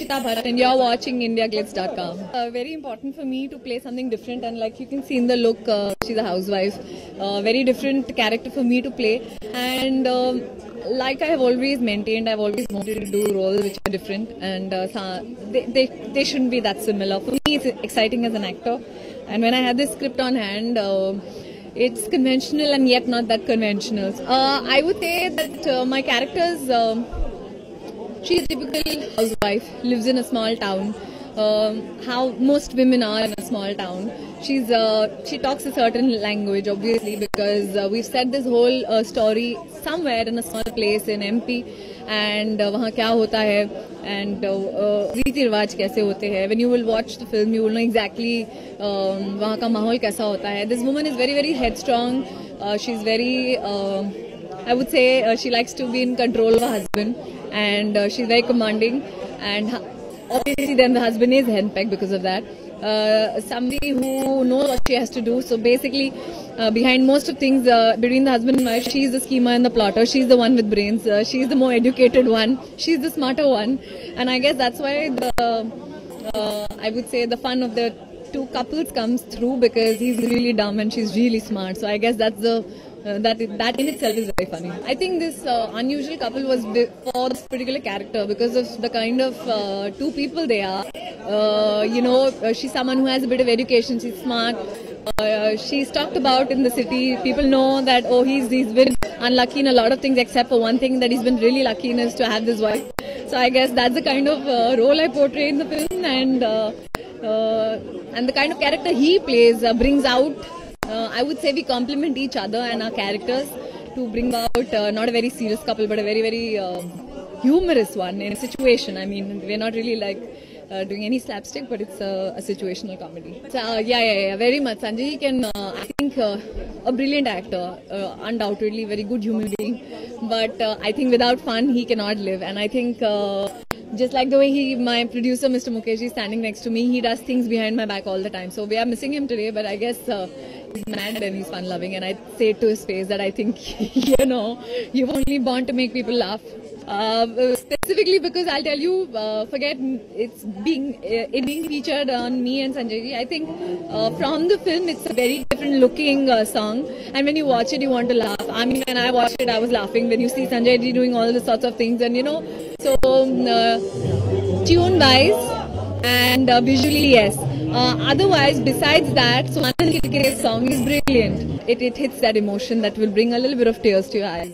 Ishita Bhatt and you're watching IndiaGlitz.com. Very important for me to play something different, and like you can see in the look, she's a housewife. Very different character for me to play, and like I have always maintained, I've always wanted to do roles which are different, and they shouldn't be that similar. For me, it's exciting as an actor, and when I had this script on hand, it's conventional and yet not that conventional. I would say that my character's she's a typical housewife, lives in a small town. How most women are in a small town. She talks a certain language, obviously, because we've set this whole story somewhere in a small place in MP, and वहाँ क्या होता है, and रीति रिवाज कैसे होते हैं. When you will watch the film, you will know exactly वहाँ का माहौल कैसा होता है. This woman is very, very headstrong. She's very, I would say, she likes to be in control of her husband, and she's very commanding, and obviously then the husband is henpecked because of that. Somebody who knows what she has to do. So basically, behind most of things, between the husband and wife, she's the schemer and the plotter. She's the one with brains. She's the more educated one. She's the smarter one. And I guess that's why I would say the fun of the two couples comes through, because he's really dumb and she's really smart. So I guess that's the that in itself is very funny. I think this unusual couple was for this particular character because of the kind of two people they are. She's someone who has a bit of education. She's smart. She's talked about in the city. People know that he's been unlucky in a lot of things, except for one thing, that he's been really lucky in is to have this wife. So I guess that's the kind of role I portray in the film, and the kind of character he plays brings out. I would say we complement each other and our characters to bring out not a very serious couple, but a very, very humorous one in a situation. I mean, we're not really like doing any slapstick, but it's a situational comedy. So, yeah, very much. Sanjay can, I think, a brilliant actor, undoubtedly very good human being, but I think without fun he cannot live. And I think just like the way my producer Mr. Mukesh is standing next to me, he does things behind my back all the time. So we are missing him today, but I guess he's mad and he's fun-loving, and I say it to his face that I think, you're only born to make people laugh. Specifically because I'll tell you, forget it's being featured on me and Sanjay ji. I think from the film it's a very different looking song, and when you watch it you want to laugh. I mean, when I watched it I was laughing. When you see Sanjay ji doing all the sorts of things, and so tune wise and visually, yes. Otherwise, besides that, Sumanth Kirkere's song is brilliant. It hits that emotion that will bring a little bit of tears to your eyes.